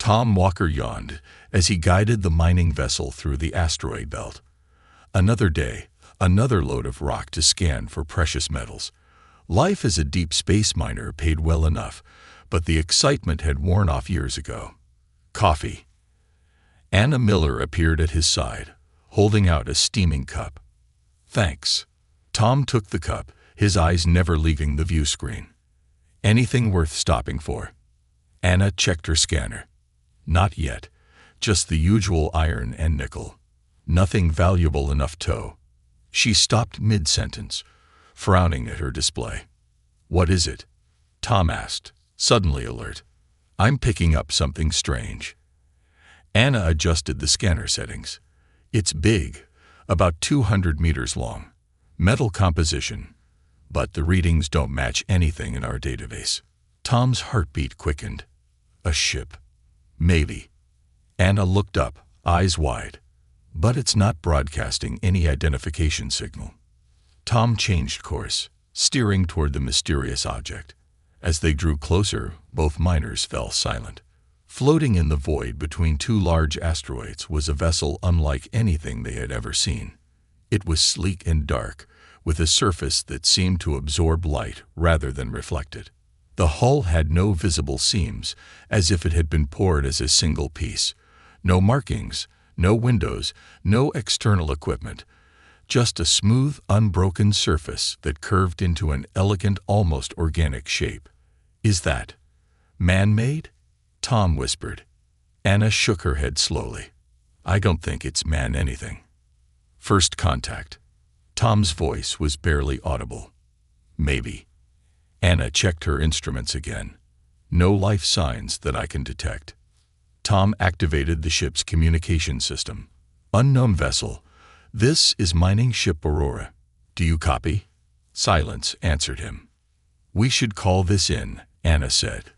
Tom Walker yawned as he guided the mining vessel through the asteroid belt. Another day, another load of rock to scan for precious metals. Life as a deep space miner paid well enough, but the excitement had worn off years ago. Coffee. Anna Miller appeared at his side, holding out a steaming cup. Thanks. Tom took the cup, his eyes never leaving the view screen. Anything worth stopping for? Anna checked her scanner. Not yet. Just the usual iron and nickel. Nothing valuable enough to. She stopped mid-sentence, frowning at her display. What is it? Tom asked, suddenly alert. I'm picking up something strange. Anna adjusted the scanner settings. It's big, about 200 meters long. Metal composition. But the readings don't match anything in our database. Tom's heartbeat quickened. A ship. Maybe. Anna looked up, eyes wide. But it's not broadcasting any identification signal. Tom changed course, steering toward the mysterious object. As they drew closer, both miners fell silent. Floating in the void between two large asteroids was a vessel unlike anything they had ever seen. It was sleek and dark, with a surface that seemed to absorb light rather than reflect it. The hull had no visible seams, as if it had been poured as a single piece. No markings, no windows, no external equipment. Just a smooth, unbroken surface that curved into an elegant, almost organic shape. Is that man-made? Tom whispered. Anna shook her head slowly. I don't think it's man-anything. First contact. Tom's voice was barely audible. Maybe. Anna checked her instruments again. No life signs that I can detect. Tom activated the ship's communication system. Unknown vessel. This is mining ship Aurora. Do you copy? Silence answered him. We should call this in, Anna said.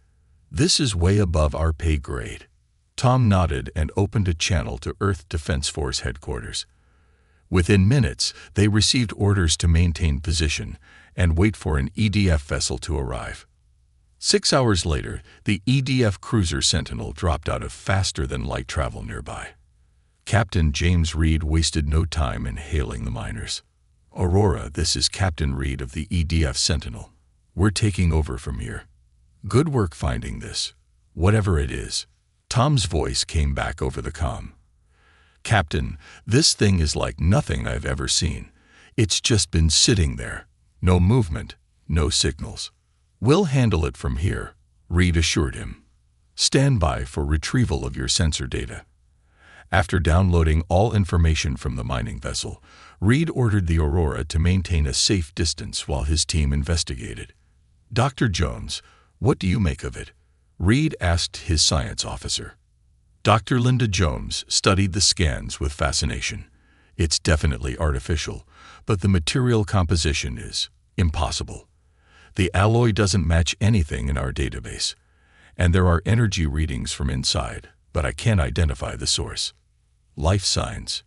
This is way above our pay grade. Tom nodded and opened a channel to Earth Defense Force headquarters. Within minutes, they received orders to maintain position and wait for an EDF vessel to arrive. 6 hours later, the EDF cruiser Sentinel dropped out of faster-than-light travel nearby. Captain James Reed wasted no time in hailing the miners. Aurora, this is Captain Reed of the EDF Sentinel. We're taking over from here. Good work finding this, whatever it is. Tom's voice came back over the comm. Captain, this thing is like nothing I've ever seen. It's just been sitting there. No movement, no signals. We'll handle it from here, Reed assured him. Stand by for retrieval of your sensor data. After downloading all information from the mining vessel, Reed ordered the Aurora to maintain a safe distance while his team investigated. Dr. Jones, what do you make of it? Reed asked his science officer. Dr. Linda Jones studied the scans with fascination. It's definitely artificial, but the material composition is impossible. The alloy doesn't match anything in our database, and there are energy readings from inside, but I can't identify the source. Life signs?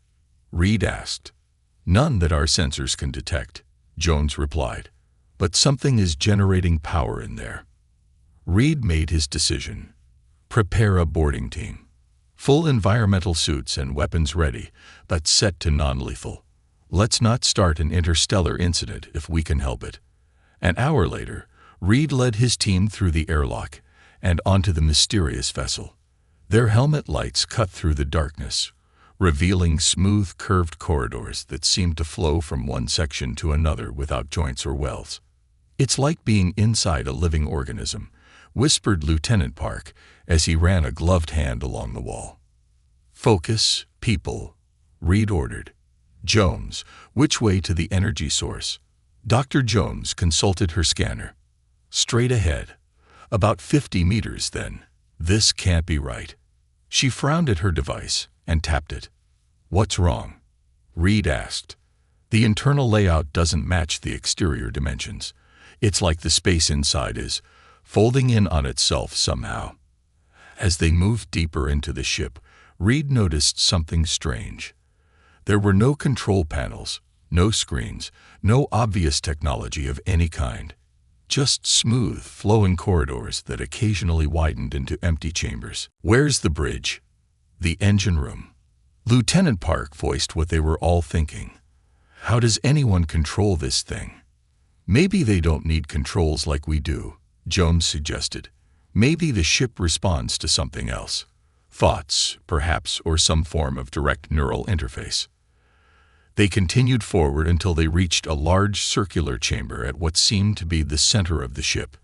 Reed asked. None that our sensors can detect, Jones replied, but something is generating power in there. Reed made his decision. Prepare a boarding team. Full environmental suits and weapons ready, but set to non-lethal. Let's not start an interstellar incident if we can help it. An hour later, Reed led his team through the airlock and onto the mysterious vessel. Their helmet lights cut through the darkness, revealing smooth, curved corridors that seemed to flow from one section to another without joints or wells. It's like being inside a living organism, whispered Lieutenant Park as he ran a gloved hand along the wall. Focus, people, Reed ordered. Jones, which way to the energy source? Dr. Jones consulted her scanner. Straight ahead. About 50 meters then. This can't be right. She frowned at her device and tapped it. What's wrong? Reed asked. The internal layout doesn't match the exterior dimensions. It's like the space inside is folding in on itself somehow. As they moved deeper into the ship, Reed noticed something strange. There were no control panels, no screens, no obvious technology of any kind. just smooth, flowing corridors that occasionally widened into empty chambers. "Where's the bridge?" "The engine room." Lieutenant Park voiced what they were all thinking. "How does anyone control this thing?" "Maybe they don't need controls like we do," Jones suggested. "Maybe the ship responds to something else. Thoughts, perhaps, or some form of direct neural interface." They continued forward until they reached a large circular chamber at what seemed to be the center of the ship.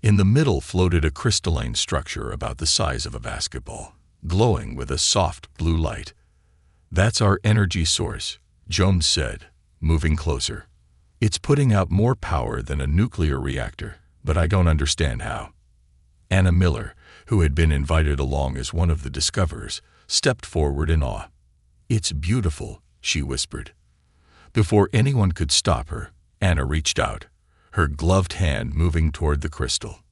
In the middle floated a crystalline structure about the size of a basketball, glowing with a soft blue light. "That's our energy source," Jones said, moving closer. "It's putting out more power than a nuclear reactor, but I don't understand how." Anna Miller, who had been invited along as one of the discoverers, stepped forward in awe. "It's beautiful," she whispered. Before anyone could stop her, Anna reached out, her gloved hand moving toward the crystal.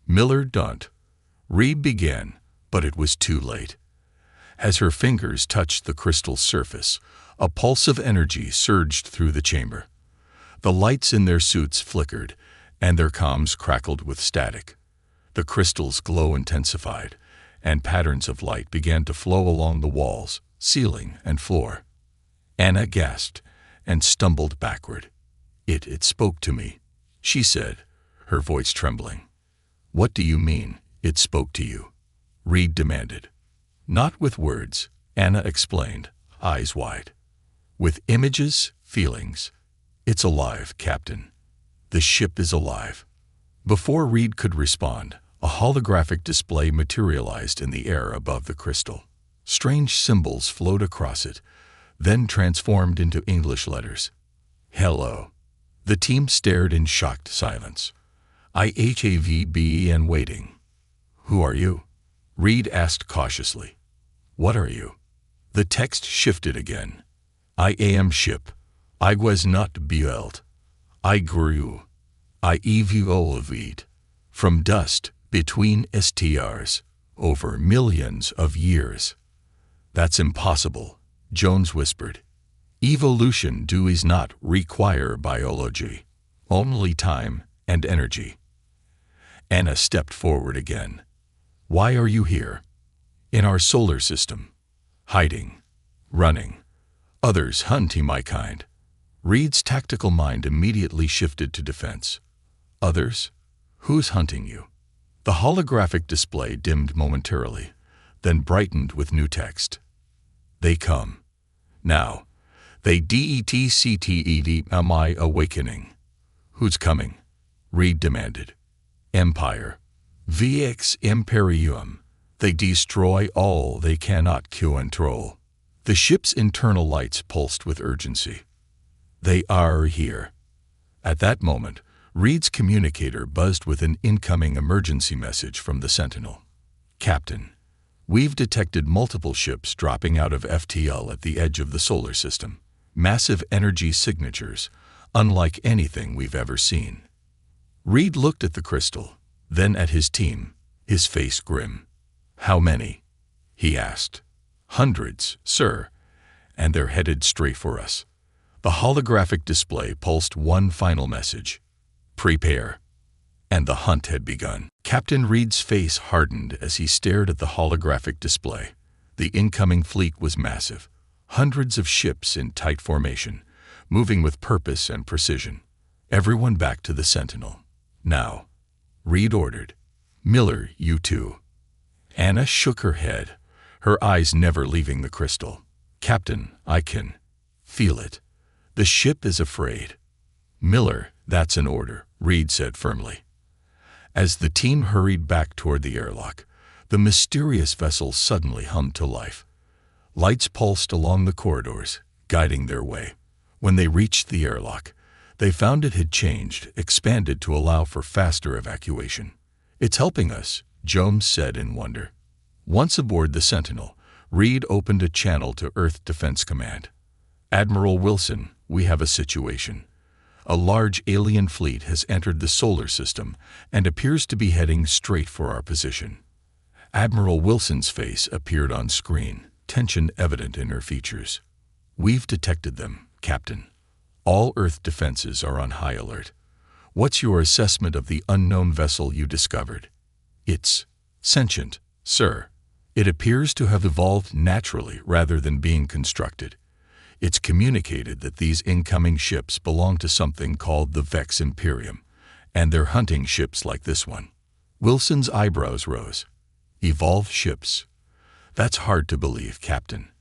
"Miller, don't." Reed began, but it was too late. As her fingers touched the crystal's surface, a pulse of energy surged through the chamber. The lights in their suits flickered, and their comms crackled with static. The crystal's glow intensified, and patterns of light began to flow along the walls, ceiling, and floor. Anna gasped and stumbled backward. It spoke to me," she said, her voice trembling. "What do you mean, it spoke to you?" Reed demanded. "Not with words," Anna explained, eyes wide. "With images, feelings. It's alive, Captain. The ship is alive." Before Reed could respond, a holographic display materialized in the air above the crystal. Strange symbols flowed across it, then transformed into English letters. "Hello." The team stared in shocked silence. "IHAVBEN waiting." "Who are you?" Reed asked cautiously. "What are you?" The text shifted again. "I am ship. I was not built. I grew. I evolved. From dust, between stars, over millions of years." "That's impossible," Jones whispered. "Evolution does not require biology, only time and energy." Anna stepped forward again. "Why are you here?" "In our solar system. Hiding. Running. Others hunting my kind." Reed's tactical mind immediately shifted to defense. "Others? Who's hunting you?" The holographic display dimmed momentarily, then brightened with new text. "They come. Now. They detected my awakening." "Who's coming?" Reed demanded. "Empire. VX Imperium. They destroy all they cannot control." The ship's internal lights pulsed with urgency. "They are here." At that moment, Reed's communicator buzzed with an incoming emergency message from the Sentinel. "Captain, we've detected multiple ships dropping out of FTL at the edge of the solar system. Massive energy signatures, unlike anything we've ever seen." Reed looked at the crystal, then at his team, his face grim. "How many?" he asked. "Hundreds, sir, and they're headed straight for us." The holographic display pulsed one final message. "Prepare." And the hunt had begun. Captain Reed's face hardened as he stared at the holographic display. The incoming fleet was massive. Hundreds of ships in tight formation, moving with purpose and precision. "Everyone back to the Sentinel. Now," Reed ordered. "Miller, you too." Anna shook her head, her eyes never leaving the crystal. "Captain, I can feel it. The ship is afraid." "Miller, that's an order," Reed said firmly. As the team hurried back toward the airlock, the mysterious vessel suddenly hummed to life. Lights pulsed along the corridors, guiding their way. When they reached the airlock, they found it had changed, expanded to allow for faster evacuation. "It's helping us," Jones said in wonder. Once aboard the Sentinel, Reed opened a channel to Earth Defense Command. "Admiral Wilson, we have a situation. A large alien fleet has entered the solar system and appears to be heading straight for our position." Admiral Wilson's face appeared on screen, tension evident in her features. "We've detected them, Captain. All Earth defenses are on high alert. What's your assessment of the unknown vessel you discovered? It's sentient, sir. It appears to have evolved naturally rather than being constructed. It's communicated that these incoming ships belong to something called the Vex Imperium, and they're hunting ships like this one. Wilson's eyebrows rose. Evolved ships. That's hard to believe, Captain.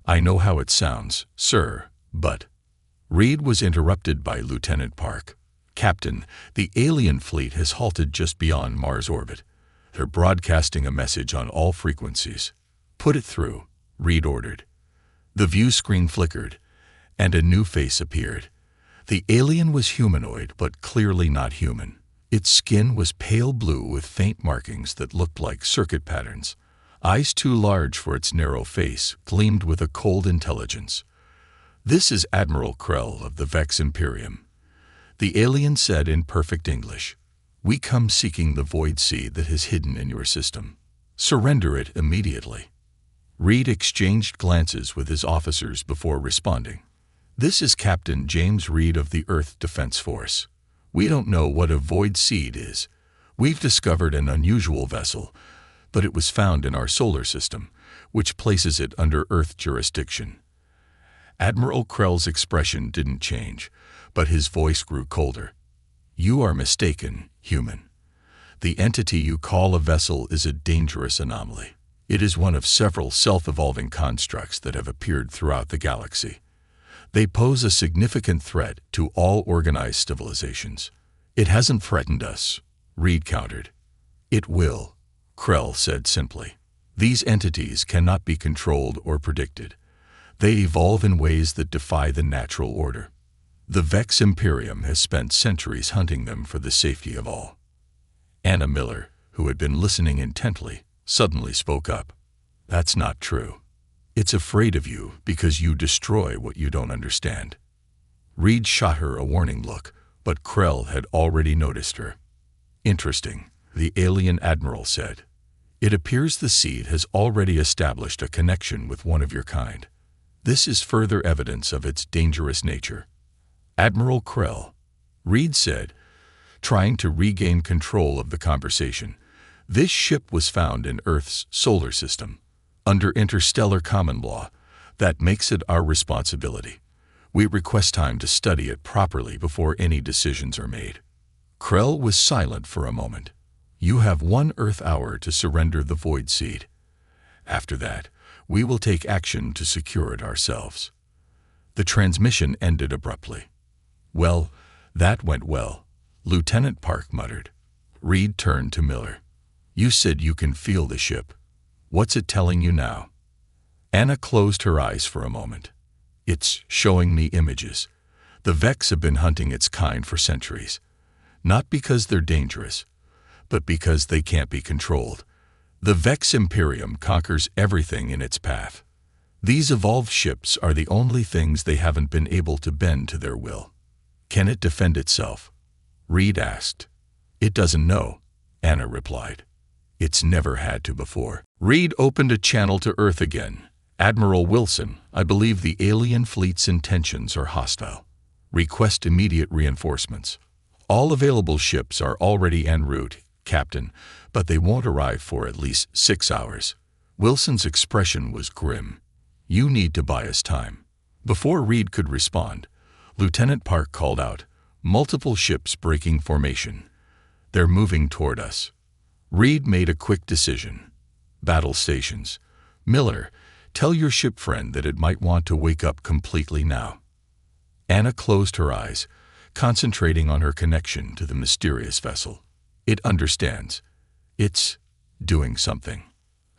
I know how it sounds, sir, but... Reed was interrupted by Lieutenant Park. Captain, the alien fleet has halted just beyond Mars orbit. They're broadcasting a message on all frequencies. Put it through, Reed ordered. The view screen flickered, and a new face appeared. The alien was humanoid, but clearly not human. Its skin was pale blue with faint markings that looked like circuit patterns. Eyes too large for its narrow face gleamed with a cold intelligence. "This is Admiral Krell of the Vex Imperium," the alien said in perfect English. "We come seeking the void seed that is hidden in your system. Surrender it immediately." Reed exchanged glances with his officers before responding. "This is Captain James Reed of the Earth Defense Force. We don't know what a void seed is. We've discovered an unusual vessel, but it was found in our solar system, which places it under Earth jurisdiction." Admiral Krell's expression didn't change, but his voice grew colder. "You are mistaken, human. The entity you call a vessel is a dangerous anomaly. It is one of several self-evolving constructs that have appeared throughout the galaxy. They pose a significant threat to all organized civilizations. It hasn't threatened us," Reed countered. "It will," Krell said simply. "These entities cannot be controlled or predicted. They evolve in ways that defy the natural order. The Vex Imperium has spent centuries hunting them for the safety of all." Anna Miller, who had been listening intently, suddenly spoke up. "That's not true. It's afraid of you because you destroy what you don't understand." Reed shot her a warning look, but Krell had already noticed her. "Interesting," the alien admiral said. "It appears the seed has already established a connection with one of your kind. This is further evidence of its dangerous nature." "Admiral Krell," Reed said, trying to regain control of the conversation, "this ship was found in Earth's solar system. Under interstellar common law, that makes it our responsibility. We request time to study it properly before any decisions are made." Krell was silent for a moment. "You have 1 Earth hour to surrender the Void Seed. After that, we will take action to secure it ourselves." The transmission ended abruptly. "Well, that went well," Lieutenant Park muttered. Reed turned to Miller. "You said you can feel the ship. What's it telling you now?" Anna closed her eyes for a moment. "It's showing me images. The Vex have been hunting its kind for centuries. Not because they're dangerous, but because they can't be controlled. The Vex Imperium conquers everything in its path. These evolved ships are the only things they haven't been able to bend to their will." "Can it defend itself?" Reed asked. "It doesn't know," Anna replied. "It's never had to before." Reed opened a channel to Earth again. "Admiral Wilson, I believe the alien fleet's intentions are hostile. Request immediate reinforcements. All available ships are already en route, Captain, but they won't arrive for at least 6 hours." Wilson's expression was grim. "You need to buy us time." Before Reed could respond, Lieutenant Park called out, "Multiple ships breaking formation. They're moving toward us." Reed made a quick decision. "Battle stations. Miller, tell your ship friend that it might want to wake up completely now." Anna closed her eyes, concentrating on her connection to the mysterious vessel. "It understands. It's doing something."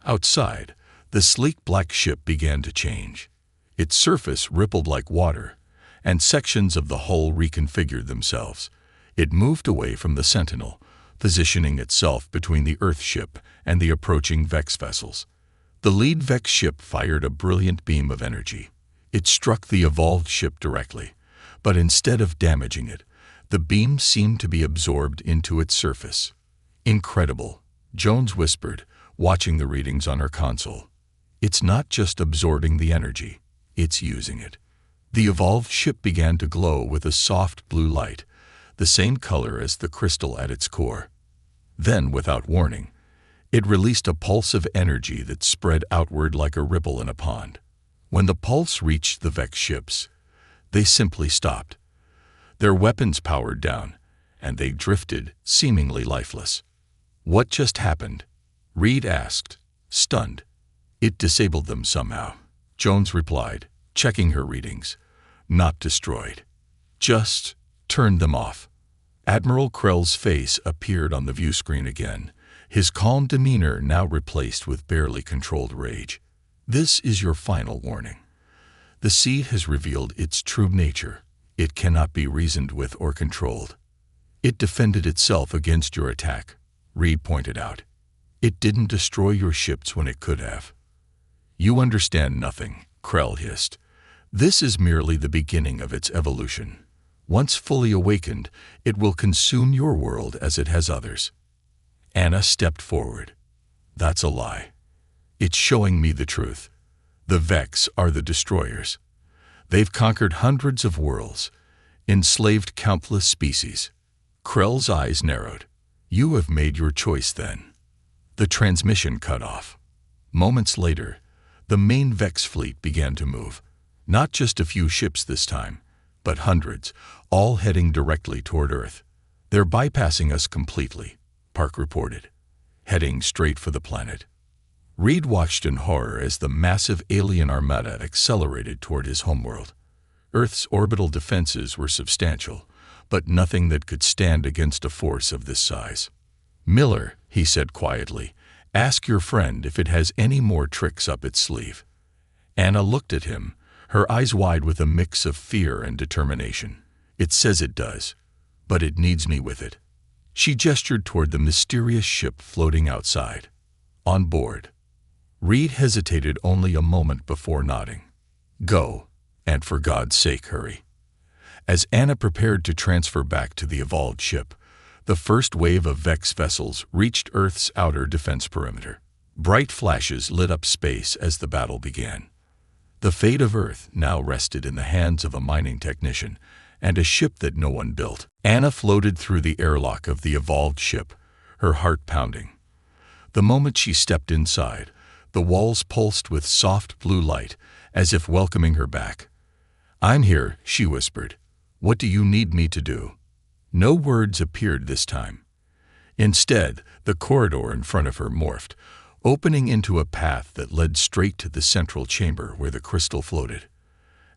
Outside, the sleek black ship began to change. Its surface rippled like water, and sections of the hull reconfigured themselves. It moved away from the Sentinel, positioning itself between the Earth ship and the approaching Vex vessels. The lead Vex ship fired a brilliant beam of energy. It struck the evolved ship directly, but instead of damaging it, the beam seemed to be absorbed into its surface. "Incredible," Jones whispered, watching the readings on her console. "It's not just absorbing the energy, it's using it." The evolved ship began to glow with a soft blue light, the same color as the crystal at its core. Then, without warning, it released a pulse of energy that spread outward like a ripple in a pond. When the pulse reached the Vex ships, they simply stopped. Their weapons powered down, and they drifted, seemingly lifeless. "What just happened?" Reed asked, stunned. "It disabled them somehow," Jones replied, checking her readings. "Not destroyed. Just turned them off." Admiral Krell's face appeared on the view screen again, his calm demeanor now replaced with barely controlled rage. "This is your final warning. The seed has revealed its true nature. It cannot be reasoned with or controlled. It defended itself against your attack," Reed pointed out. "It didn't destroy your ships when it could have." "You understand nothing," Krell hissed. "This is merely the beginning of its evolution. Once fully awakened, it will consume your world as it has others." Anna stepped forward. "That's a lie. It's showing me the truth. The Vex are the destroyers. They've conquered hundreds of worlds, enslaved countless species." Krell's eyes narrowed. "You have made your choice then." The transmission cut off. Moments later, the main Vex fleet began to move. Not just a few ships this time, but hundreds, all heading directly toward Earth. "They're bypassing us completely," Park reported, heading straight for the planet. Reed watched in horror as the massive alien armada accelerated toward his homeworld. Earth's orbital defenses were substantial, but nothing that could stand against a force of this size. "Miller," he said quietly, "ask your friend if it has any more tricks up its sleeve." Anna looked at him, her eyes wide with a mix of fear and determination. "It says it does, but it needs me with it." She gestured toward the mysterious ship floating outside. "On board." Reed hesitated only a moment before nodding. "Go, and for God's sake hurry." As Anna prepared to transfer back to the evolved ship, the first wave of Vex vessels reached Earth's outer defense perimeter. Bright flashes lit up space as the battle began. The fate of Earth now rested in the hands of a mining technician and a ship that no one built. Anna floated through the airlock of the evolved ship, her heart pounding. The moment she stepped inside, the walls pulsed with soft blue light, as if welcoming her back. "I'm here," she whispered. "What do you need me to do?" No words appeared this time. Instead, the corridor in front of her morphed, opening into a path that led straight to the central chamber where the crystal floated.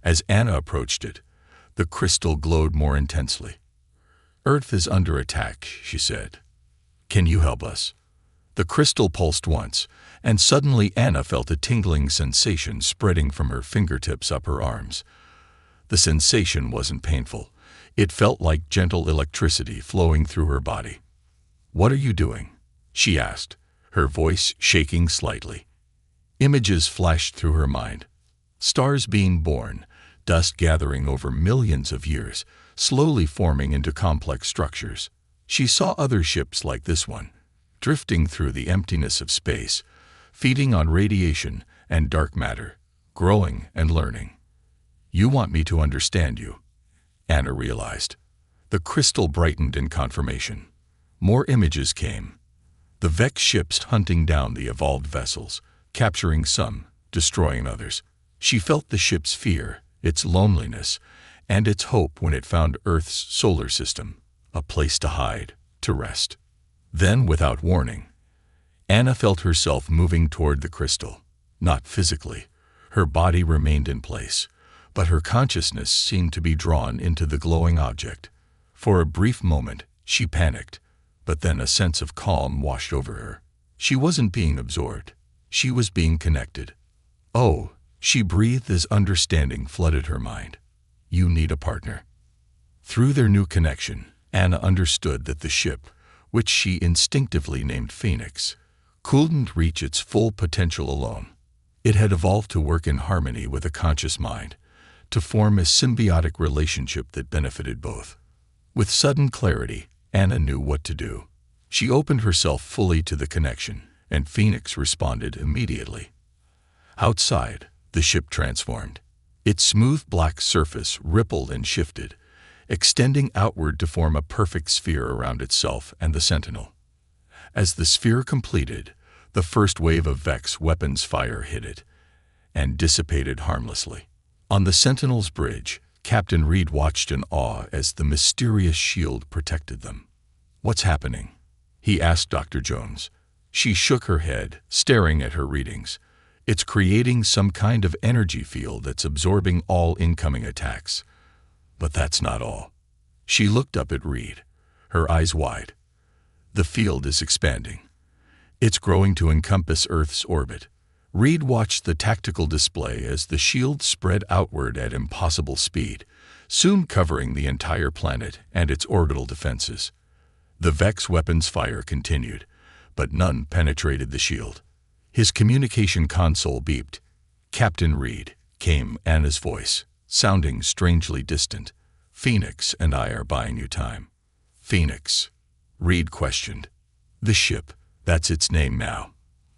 As Anna approached it, the crystal glowed more intensely. "Earth is under attack," she said. "Can you help us?" The crystal pulsed once, and suddenly Anna felt a tingling sensation spreading from her fingertips up her arms. The sensation wasn't painful. It felt like gentle electricity flowing through her body. "What are you doing?" she asked, her voice shaking slightly. Images flashed through her mind. Stars being born, dust gathering over millions of years, slowly forming into complex structures. She saw other ships like this one, drifting through the emptiness of space, feeding on radiation and dark matter, growing and learning. "You want me to understand you," Anna realized. The crystal brightened in confirmation. More images came. The Vex ships hunting down the evolved vessels, capturing some, destroying others. She felt the ship's fear, its loneliness, and its hope when it found Earth's solar system, a place to hide, to rest. Then, without warning, Anna felt herself moving toward the crystal. Not physically. Her body remained in place, but her consciousness seemed to be drawn into the glowing object. For a brief moment, she panicked, but then a sense of calm washed over her. She wasn't being absorbed. She was being connected. "Oh," she breathed as understanding flooded her mind. "You need a partner." Through their new connection, Anna understood that the ship, which she instinctively named Phoenix, couldn't reach its full potential alone. It had evolved to work in harmony with a conscious mind, to form a symbiotic relationship that benefited both. With sudden clarity, Anna knew what to do. She opened herself fully to the connection, and Phoenix responded immediately. Outside, the ship transformed. Its smooth black surface rippled and shifted, extending outward to form a perfect sphere around itself and the Sentinel. As the sphere completed, the first wave of Vex weapons fire hit it and dissipated harmlessly. On the Sentinel's bridge, Captain Reed watched in awe as the mysterious shield protected them. "What's happening?" he asked Dr. Jones. She shook her head, staring at her readings. "It's creating some kind of energy field that's absorbing all incoming attacks. But that's not all." She looked up at Reed, her eyes wide. "The field is expanding. It's growing to encompass Earth's orbit." Reed watched the tactical display as the shield spread outward at impossible speed, soon covering the entire planet and its orbital defenses. The Vex weapons fire continued, but none penetrated the shield. His communication console beeped. "Captain Reed," came Anna's voice, sounding strangely distant. "Phoenix and I are buying you time." "Phoenix?" Reed questioned. "The ship, that's its name now.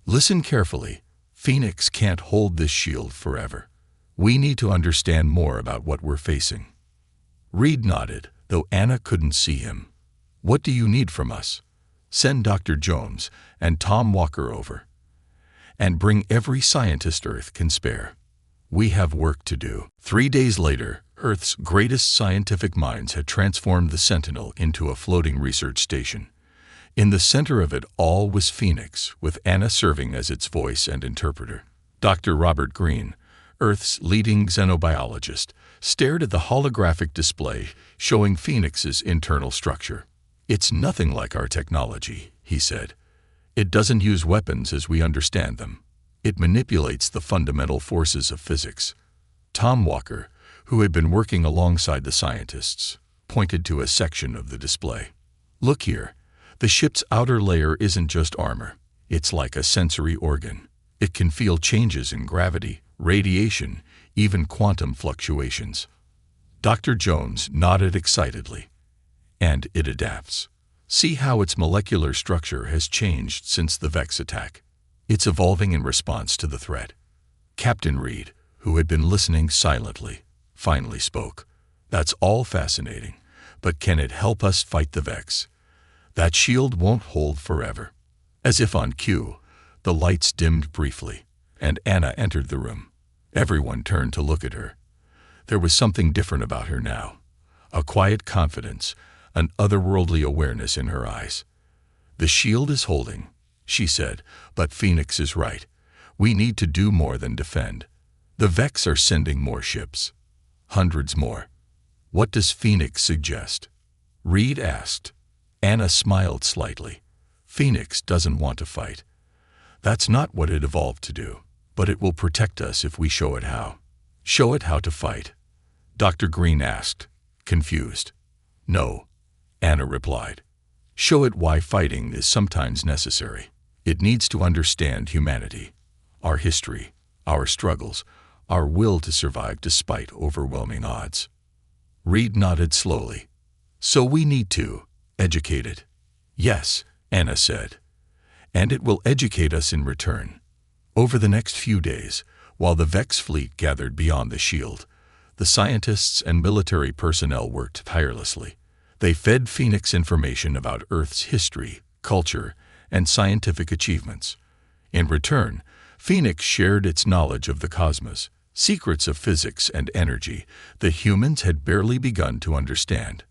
Listen carefully. Phoenix can't hold this shield forever. We need to understand more about what we're facing." Reed nodded, though Anna couldn't see him. "What do you need from us?" "Send Dr. Jones and Tom Walker over. And bring every scientist Earth can spare. We have work to do." 3 days later, Earth's greatest scientific minds had transformed the Sentinel into a floating research station. In the center of it all was Phoenix, with Anna serving as its voice and interpreter. Dr. Robert Green, Earth's leading xenobiologist, stared at the holographic display showing Phoenix's internal structure. "It's nothing like our technology," he said. "It doesn't use weapons as we understand them. It manipulates the fundamental forces of physics." Tom Walker, who had been working alongside the scientists, pointed to a section of the display. "Look here. The ship's outer layer isn't just armor. It's like a sensory organ. It can feel changes in gravity, radiation, even quantum fluctuations." Dr. Jones nodded excitedly. "And it adapts. See how its molecular structure has changed since the Vex attack. It's evolving in response to the threat." Captain Reed, who had been listening silently, finally spoke. "That's all fascinating, but can it help us fight the Vex? That shield won't hold forever." As if on cue, the lights dimmed briefly, and Anna entered the room. Everyone turned to look at her. There was something different about her now, a quiet confidence, an otherworldly awareness in her eyes. "The shield is holding," she said, "but Phoenix is right. We need to do more than defend. The Vex are sending more ships. Hundreds more." "What does Phoenix suggest?" Reed asked. Anna smiled slightly. "Phoenix doesn't want to fight. That's not what it evolved to do, but it will protect us if we show it how." "Show it how to fight?" Dr. Green asked, confused. "No," Anna replied. "Show it why fighting is sometimes necessary. It needs to understand humanity, our history, our struggles, our will to survive despite overwhelming odds." Reed nodded slowly. "So we need to educate it." "Yes," Anna said. "And it will educate us in return." Over the next few days, while the Vex fleet gathered beyond the shield, the scientists and military personnel worked tirelessly. They fed Phoenix information about Earth's history, culture, and scientific achievements. In return, Phoenix shared its knowledge of the cosmos, secrets of physics and energy that humans had barely begun to understand.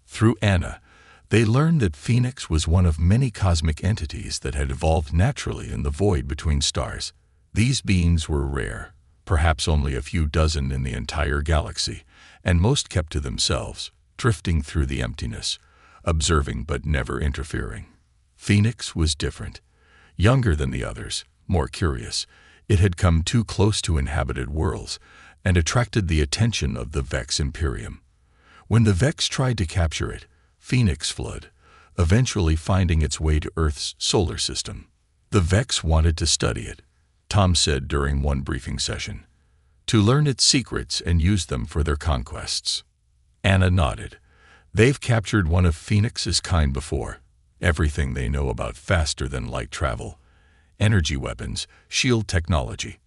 Through Anna, they learned that Phoenix was one of many cosmic entities that had evolved naturally in the void between stars. These beings were rare, perhaps only a few dozen in the entire galaxy, and most kept to themselves, drifting through the emptiness, observing but never interfering. Phoenix was different. Younger than the others, more curious, it had come too close to inhabited worlds and attracted the attention of the Vex Imperium. When the Vex tried to capture it, Phoenix fled, eventually finding its way to Earth's solar system. The Vex wanted to study it, Tom said during one briefing session, to learn its secrets and use them for their conquests. Anna nodded. "They've captured one of Phoenix's kind before. Everything they know about faster-than-light travel, energy weapons, shield technology.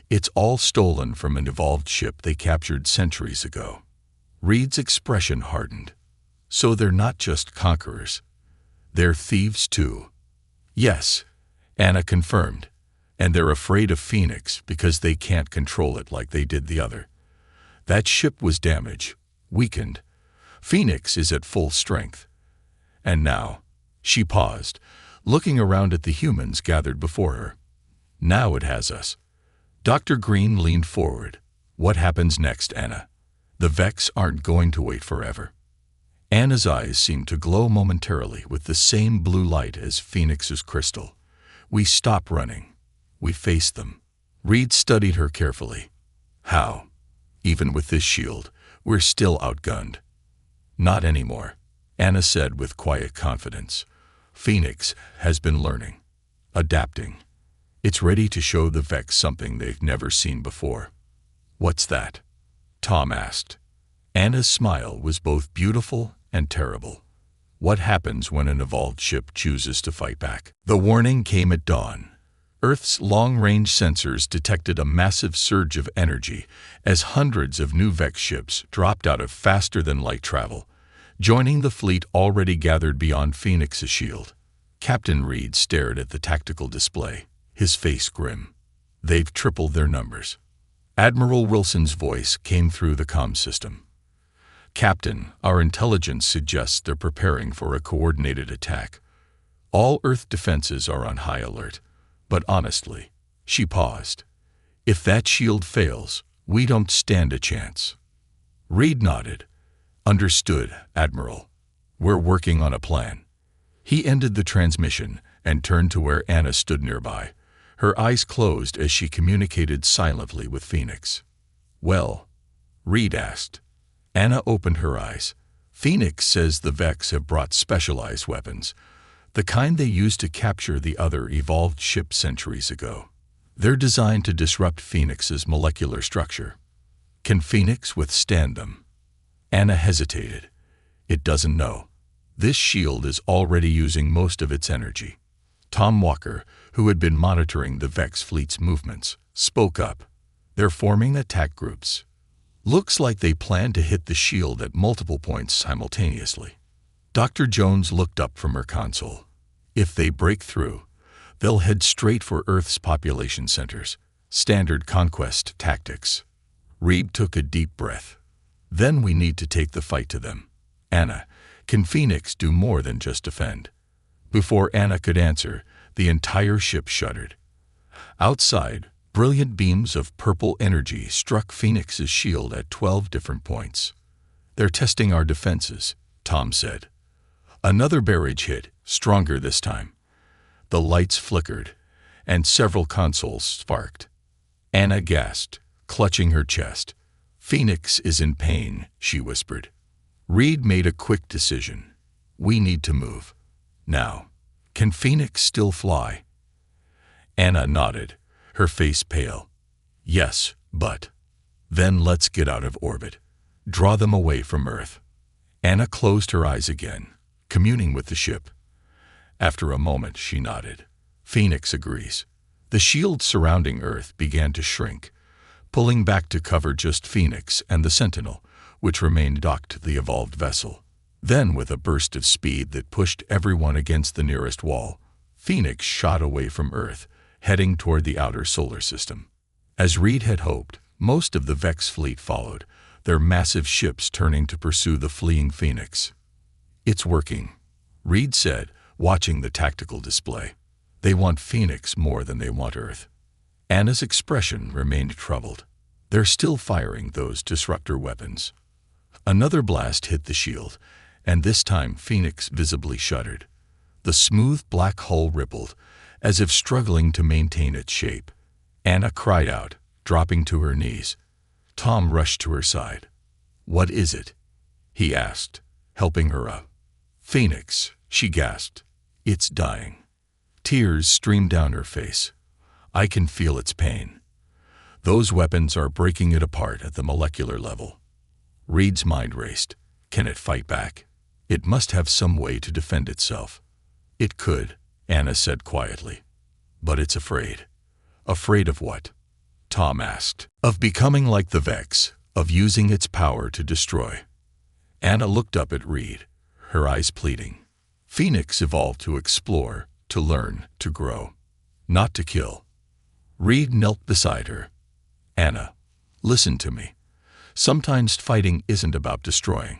It's all stolen from an evolved ship they captured centuries ago." Reed's expression hardened. So they're not just conquerors. They're thieves too. Yes, Anna confirmed. And they're afraid of Phoenix because they can't control it like they did the other. That ship was damaged, weakened. Phoenix is at full strength. And now, she paused, looking around at the humans gathered before her. Now it has us. Dr. Green leaned forward. What happens next, Anna? The Vex aren't going to wait forever. Anna's eyes seemed to glow momentarily with the same blue light as Phoenix's crystal. We stop running. We face them. Reed studied her carefully. How? Even with this shield, we're still outgunned. Not anymore, Anna said with quiet confidence. Phoenix has been learning, adapting. It's ready to show the Vex something they've never seen before. What's that? Tom asked. Anna's smile was both beautiful and terrible. What happens when an evolved ship chooses to fight back? The warning came at dawn. Earth's long-range sensors detected a massive surge of energy as hundreds of new Vex ships dropped out of faster-than-light travel, joining the fleet already gathered beyond Phoenix's shield. Captain Reed stared at the tactical display, his face grim. They've tripled their numbers. Admiral Wilson's voice came through the comm system. Captain, our intelligence suggests they're preparing for a coordinated attack. All Earth defenses are on high alert. But honestly, she paused. If that shield fails, we don't stand a chance. Reed nodded. Understood, Admiral. We're working on a plan. He ended the transmission and turned to where Anna stood nearby. Her eyes closed as she communicated silently with Phoenix. Well? Reed asked. Anna opened her eyes. Phoenix says the Vex have brought specialized weapons, the kind they used to capture the other evolved ship centuries ago. They're designed to disrupt Phoenix's molecular structure. Can Phoenix withstand them? Anna hesitated. It doesn't know. This shield is already using most of its energy. Tom Walker, who had been monitoring the Vex fleet's movements, spoke up. They're forming attack groups. Looks like they plan to hit the shield at multiple points simultaneously. Dr. Jones looked up from her console. If they break through, they'll head straight for Earth's population centers. Standard conquest tactics. Reed took a deep breath. Then we need to take the fight to them. Anna, can Phoenix do more than just defend? Before Anna could answer, the entire ship shuddered. Outside, brilliant beams of purple energy struck Phoenix's shield at 12 different points. They're testing our defenses, Tom said. Another barrage hit, stronger this time. The lights flickered, and several consoles sparked. Anna gasped, clutching her chest. Phoenix is in pain, she whispered. Reed made a quick decision. We need to move. Now, can Phoenix still fly? Anna nodded, her face pale. Yes, but... Then let's get out of orbit. Draw them away from Earth. Anna closed her eyes again, communing with the ship. After a moment, she nodded. Phoenix agrees. The shield surrounding Earth began to shrink, pulling back to cover just Phoenix and the Sentinel, which remained docked to the evolved vessel. Then, with a burst of speed that pushed everyone against the nearest wall, Phoenix shot away from Earth, heading toward the outer solar system. As Reed had hoped, most of the Vex fleet followed, their massive ships turning to pursue the fleeing Phoenix. It's working, Reed said, watching the tactical display. They want Phoenix more than they want Earth. Anna's expression remained troubled. They're still firing those disruptor weapons. Another blast hit the shield, and this time Phoenix visibly shuddered. The smooth black hull rippled, as if struggling to maintain its shape. Anna cried out, dropping to her knees. Tom rushed to her side. What is it? He asked, helping her up. Phoenix, she gasped. It's dying. Tears streamed down her face. I can feel its pain. Those weapons are breaking it apart at the molecular level. Reed's mind raced. Can it fight back? It must have some way to defend itself. It could, Anna said quietly. But it's afraid. Afraid of what? Tom asked. Of becoming like the Vex, of using its power to destroy. Anna looked up at Reed, her eyes pleading. Phoenix evolved to explore, to learn, to grow, not to kill. Reed knelt beside her. Anna, listen to me. Sometimes fighting isn't about destroying.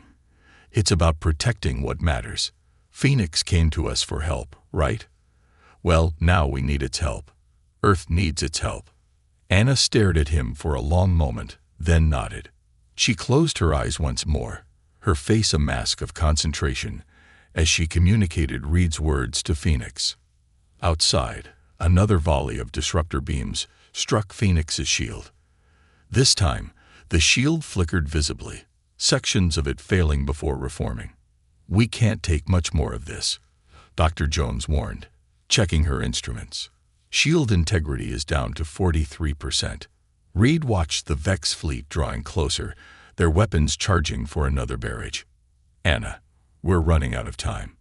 It's about protecting what matters. Phoenix came to us for help, right? Well, now we need its help. Earth needs its help. Anna stared at him for a long moment, then nodded. She closed her eyes once more, her face a mask of concentration, as she communicated Reed's words to Phoenix. Outside, another volley of disruptor beams struck Phoenix's shield. This time, the shield flickered visibly, sections of it failing before reforming. We can't take much more of this, Dr. Jones warned, checking her instruments. Shield integrity is down to 43%. Reed watched the Vex fleet drawing closer, their weapons charging for another barrage. Anna, we're running out of time.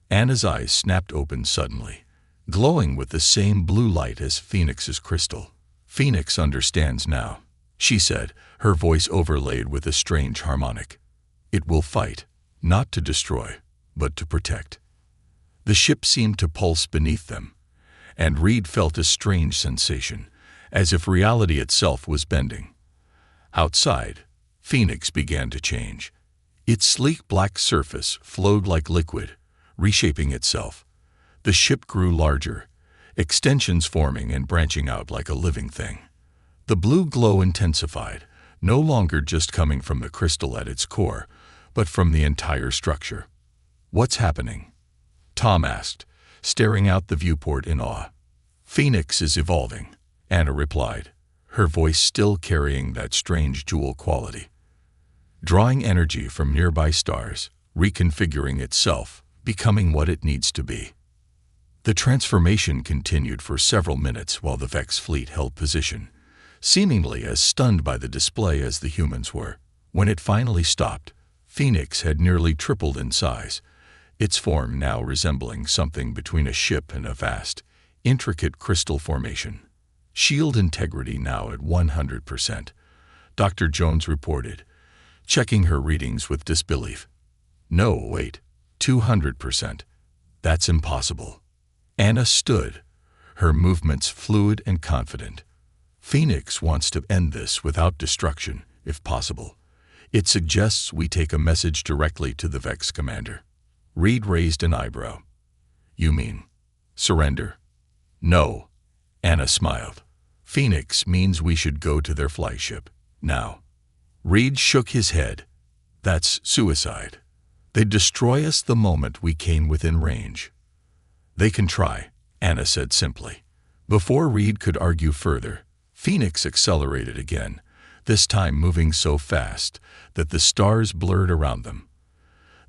Anna's eyes snapped open suddenly, glowing with the same blue light as Phoenix's crystal. Phoenix understands now, she said, her voice overlaid with a strange harmonic. It will fight, not to destroy, but to protect. The ship seemed to pulse beneath them, and Reed felt a strange sensation, as if reality itself was bending. Outside, Phoenix began to change. Its sleek black surface flowed like liquid, reshaping itself. The ship grew larger, extensions forming and branching out like a living thing. The blue glow intensified, no longer just coming from the crystal at its core, but from the entire structure. What's happening? Tom asked, staring out the viewport in awe. Phoenix is evolving, Anna replied, her voice still carrying that strange jewel quality. Drawing energy from nearby stars, reconfiguring itself, becoming what it needs to be. The transformation continued for several minutes while the Vex fleet held position, seemingly as stunned by the display as the humans were. When it finally stopped, Phoenix had nearly tripled in size, its form now resembling something between a ship and a vast, intricate crystal formation. Shield integrity now at 100%, Dr. Jones reported, checking her readings with disbelief. No, wait, 200%. That's impossible. Anna stood, her movements fluid and confident. Phoenix wants to end this without destruction, if possible. It suggests we take a message directly to the Vex commander. Reed raised an eyebrow. You mean surrender? No, Anna smiled. Phoenix means we should go to their flagship, now. Reed shook his head. That's suicide. They'd destroy us the moment we came within range. They can try, Anna said simply. Before Reed could argue further, Phoenix accelerated again, this time moving so fast that the stars blurred around them.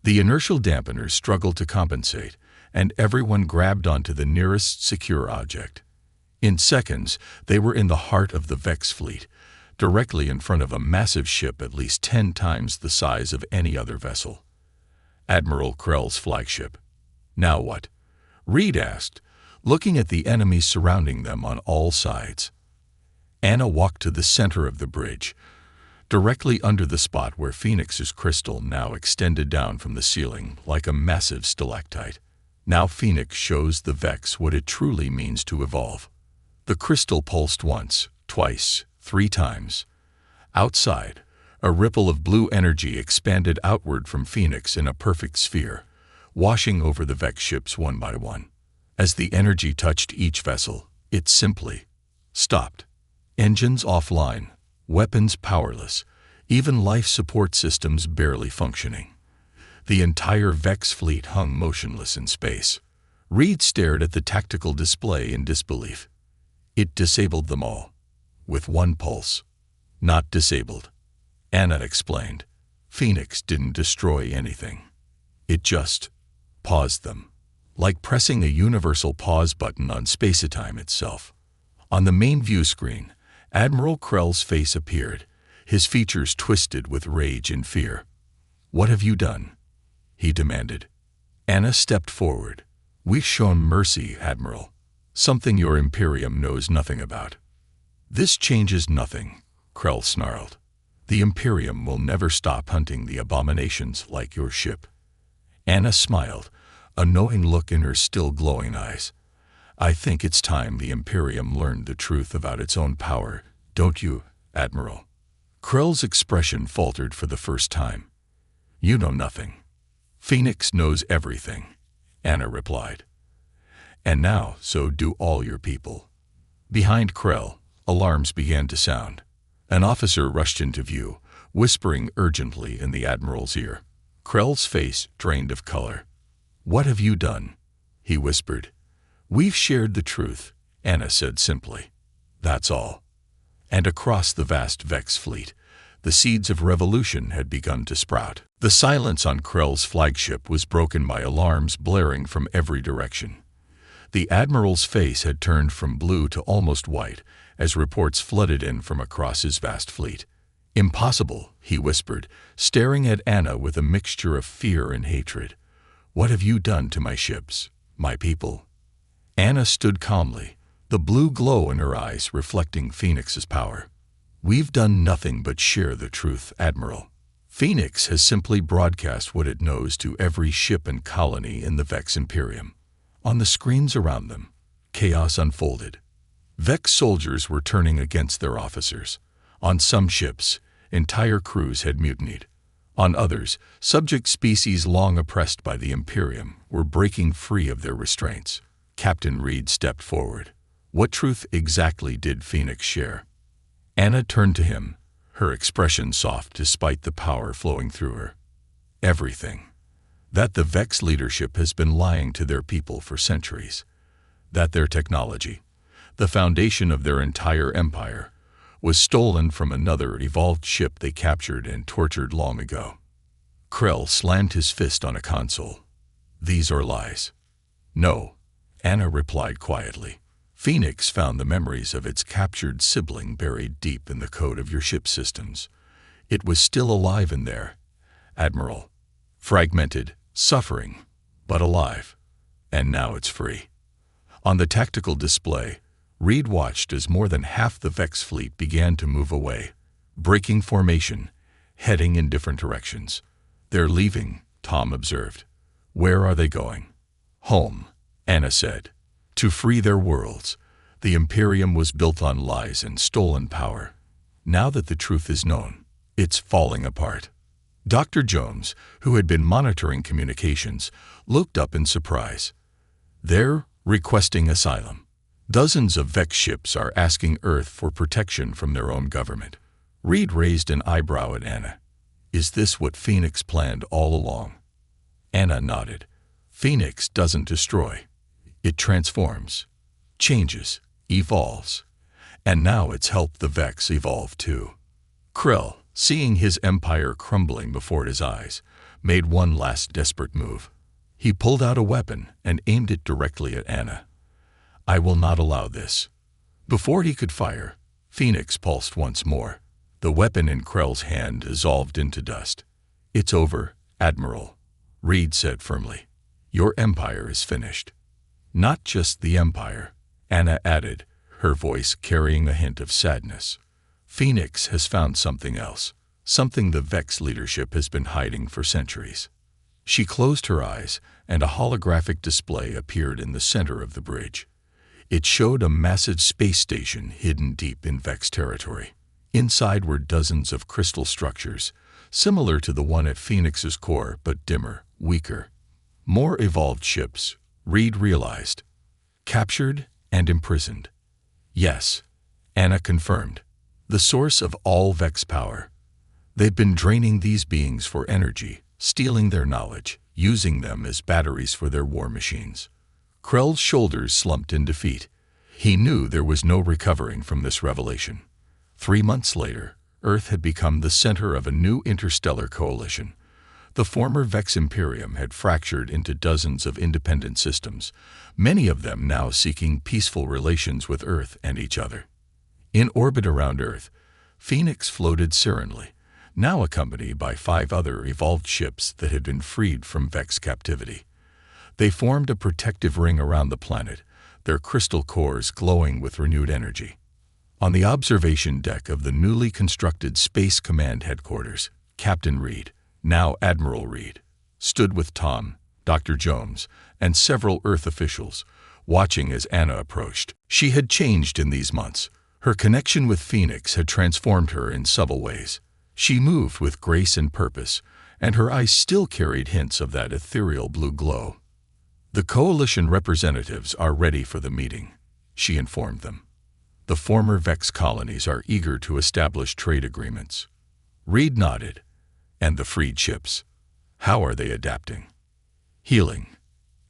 The inertial dampeners struggled to compensate, and everyone grabbed onto the nearest secure object. In seconds, they were in the heart of the Vex fleet, directly in front of a massive ship at least 10 times the size of any other vessel. Admiral Krell's flagship. Now what? Reed asked, looking at the enemies surrounding them on all sides. Anna walked to the center of the bridge, directly under the spot where Phoenix's crystal now extended down from the ceiling like a massive stalactite. Now Phoenix shows the Vex what it truly means to evolve. The crystal pulsed once, twice, 3 times. Outside, a ripple of blue energy expanded outward from Phoenix in a perfect sphere, washing over the Vex ships one by one. As the energy touched each vessel, it simply stopped. Engines offline, weapons powerless, even life support systems barely functioning. The entire Vex fleet hung motionless in space. Reed stared at the tactical display in disbelief. It disabled them all, with one pulse. Not disabled, Anna explained. Phoenix didn't destroy anything. It just paused them, like pressing a universal pause button on space-time itself. On the main view screen, Admiral Krell's face appeared, his features twisted with rage and fear. What have you done? He demanded. Anna stepped forward. We've shown mercy, Admiral. Something your Imperium knows nothing about. This changes nothing, Krell snarled. The Imperium will never stop hunting the abominations like your ship. Anna smiled, a knowing look in her still glowing eyes. I think it's time the Imperium learned the truth about its own power, don't you, Admiral? Krell's expression faltered for the first time. You know nothing. Phoenix knows everything, Anna replied. And now, so do all your people. Behind Krell, alarms began to sound. An officer rushed into view, whispering urgently in the Admiral's ear. Krell's face drained of color. What have you done? He whispered. We've shared the truth, Anna said simply. That's all. And across the vast Vex fleet, the seeds of revolution had begun to sprout. The silence on Krell's flagship was broken by alarms blaring from every direction. The Admiral's face had turned from blue to almost white as reports flooded in from across his vast fleet. Impossible, he whispered, staring at Anna with a mixture of fear and hatred. What have you done to my ships, my people? Anna stood calmly, the blue glow in her eyes reflecting Phoenix's power. We've done nothing but share the truth, Admiral. Phoenix has simply broadcast what it knows to every ship and colony in the Vex Imperium. On the screens around them, chaos unfolded. Vex soldiers were turning against their officers. On some ships, entire crews had mutinied. On others, subject species long oppressed by the Imperium were breaking free of their restraints. Captain Reed stepped forward. What truth exactly did Phoenix share? Anna turned to him, her expression soft despite the power flowing through her. Everything. That the Vex leadership has been lying to their people for centuries. That their technology, the foundation of their entire empire, was stolen from another evolved ship they captured and tortured long ago. Krell slammed his fist on a console. These are lies. No, Anna replied quietly. Phoenix found the memories of its captured sibling buried deep in the code of your ship's systems. It was still alive in there, Admiral. Fragmented, suffering, but alive. And now it's free. On the tactical display, Reed watched as more than half the Vex fleet began to move away, breaking formation, heading in different directions. They're leaving, Tom observed. Where are they going? Home, Anna said. To free their worlds. The Imperium was built on lies and stolen power. Now that the truth is known, it's falling apart. Dr. Jones, who had been monitoring communications, looked up in surprise. They're requesting asylum. Dozens of Vex ships are asking Earth for protection from their own government. Reed raised an eyebrow at Anna. Is this what Phoenix planned all along? Anna nodded. Phoenix doesn't destroy. It transforms, changes, evolves. And now it's helped the Vex evolve too. Krell, seeing his empire crumbling before his eyes, made one last desperate move. He pulled out a weapon and aimed it directly at Anna. I will not allow this. Before he could fire, Phoenix pulsed once more. The weapon in Krell's hand dissolved into dust. It's over, Admiral, Reed said firmly. Your empire is finished. Not just the empire, Anna added, her voice carrying a hint of sadness. Phoenix has found something else, something the Vex leadership has been hiding for centuries. She closed her eyes, and a holographic display appeared in the center of the bridge. It showed a massive space station hidden deep in Vex territory. Inside were dozens of crystal structures, similar to the one at Phoenix's core, but dimmer, weaker. More evolved ships, Reed realized. Captured and imprisoned. Yes, Anna confirmed. The source of all Vex power. They've been draining these beings for energy, stealing their knowledge, using them as batteries for their war machines. Krell's shoulders slumped in defeat. He knew there was no recovering from this revelation. 3 months later, Earth had become the center of a new interstellar coalition. The former Vex Imperium had fractured into dozens of independent systems, many of them now seeking peaceful relations with Earth and each other. In orbit around Earth, Phoenix floated serenely, now accompanied by 5 other evolved ships that had been freed from Vex captivity. They formed a protective ring around the planet, their crystal cores glowing with renewed energy. On the observation deck of the newly constructed Space Command headquarters, Captain Reed, now Admiral Reed, stood with Tom, Dr. Jones, and several Earth officials, watching as Anna approached. She had changed in these months. Her connection with Phoenix had transformed her in subtle ways. She moved with grace and purpose, and her eyes still carried hints of that ethereal blue glow. "The Coalition representatives are ready for the meeting," she informed them. "The former Vex colonies are eager to establish trade agreements." Reed nodded. "And the freed ships? How are they adapting?" "Healing,"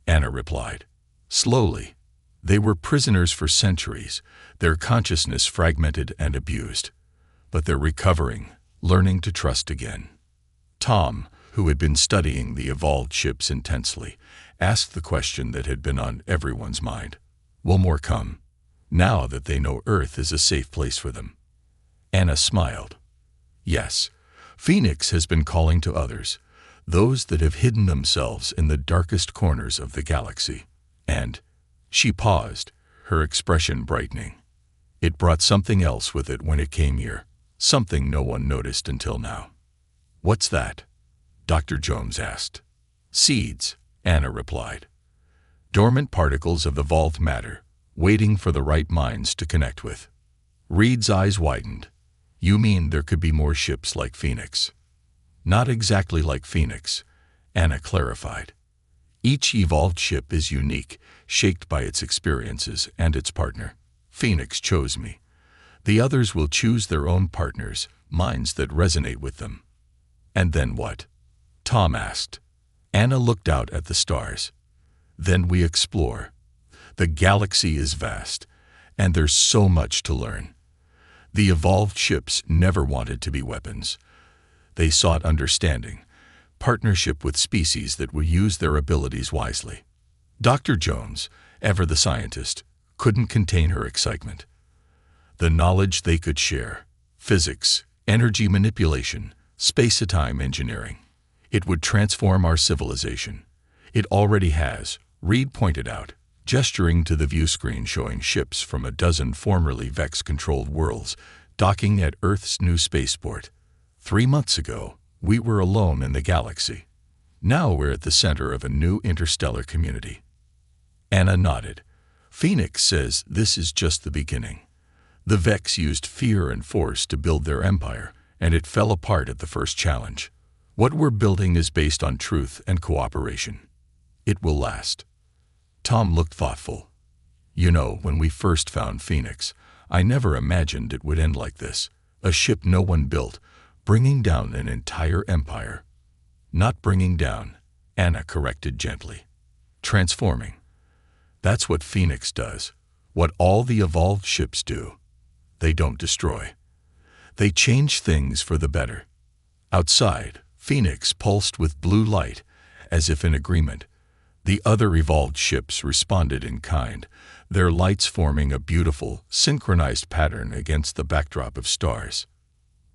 Anna replied. "Slowly. They were prisoners for centuries, their consciousness fragmented and abused. But they're recovering, learning to trust again." Tom, who had been studying the evolved ships intensely, asked the question that had been on everyone's mind. "Will more come, now that they know Earth is a safe place for them?" Anna smiled. "Yes, Phoenix has been calling to others, those that have hidden themselves in the darkest corners of the galaxy. And," she paused, her expression brightening, "it brought something else with it when it came here, something no one noticed until now." "What's that?" Dr. Jones asked. "Seeds," Anna replied. "Dormant particles of evolved matter, waiting for the right minds to connect with." Reed's eyes widened. "You mean there could be more ships like Phoenix?" "Not exactly like Phoenix," Anna clarified. "Each evolved ship is unique, shaped by its experiences and its partner. Phoenix chose me. The others will choose their own partners, minds that resonate with them." "And then what?" Tom asked. Anna looked out at the stars. "Then we explore. The galaxy is vast, and there's so much to learn. The evolved ships never wanted to be weapons. They sought understanding, partnership with species that would use their abilities wisely." Dr. Jones, ever the scientist, couldn't contain her excitement. The knowledge they could share, physics, energy manipulation, space-time engineering, it would transform our civilization. "It already has," Reed pointed out, gesturing to the view screen showing ships from a dozen formerly Vex-controlled worlds docking at Earth's new spaceport. 3 months ago, we were alone in the galaxy. Now we're at the center of a new interstellar community." Anna nodded. "Phoenix says this is just the beginning. The Vex used fear and force to build their empire, and it fell apart at the first challenge. What we're building is based on truth and cooperation. It will last." Tom looked thoughtful. "You know, when we first found Phoenix, I never imagined it would end like this. A ship no one built, bringing down an entire empire." "Not bringing down," Anna corrected gently. "Transforming. That's what Phoenix does, what all the evolved ships do. They don't destroy. They change things for the better." Outside, Phoenix pulsed with blue light, as if in agreement. The other evolved ships responded in kind, their lights forming a beautiful, synchronized pattern against the backdrop of stars.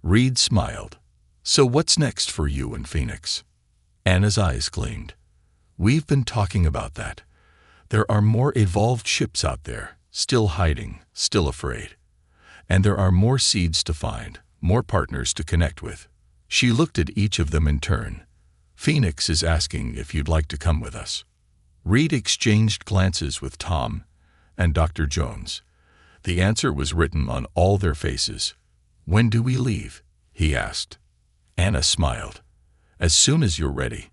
Reed smiled. "So what's next for you and Phoenix?" Anna's eyes gleamed. "We've been talking about that. There are more evolved ships out there, still hiding, still afraid. And there are more seeds to find, more partners to connect with." She looked at each of them in turn. "Phoenix is asking if you'd like to come with us." Reed exchanged glances with Tom and Dr. Jones. The answer was written on all their faces. "When do we leave?" he asked. Anna smiled. "As soon as you're ready."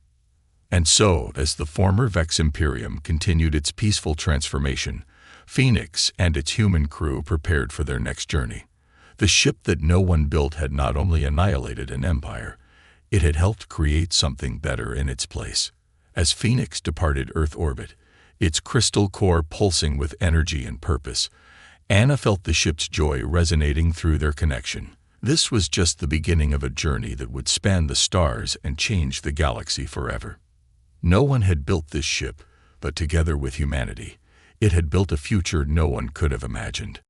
And so, as the former Vex Imperium continued its peaceful transformation, Phoenix and its human crew prepared for their next journey. The ship that no one built had not only annihilated an empire, it had helped create something better in its place. As Phoenix departed Earth orbit, its crystal core pulsing with energy and purpose, Anna felt the ship's joy resonating through their connection. This was just the beginning of a journey that would span the stars and change the galaxy forever. No one had built this ship, but together with humanity, it had built a future no one could have imagined.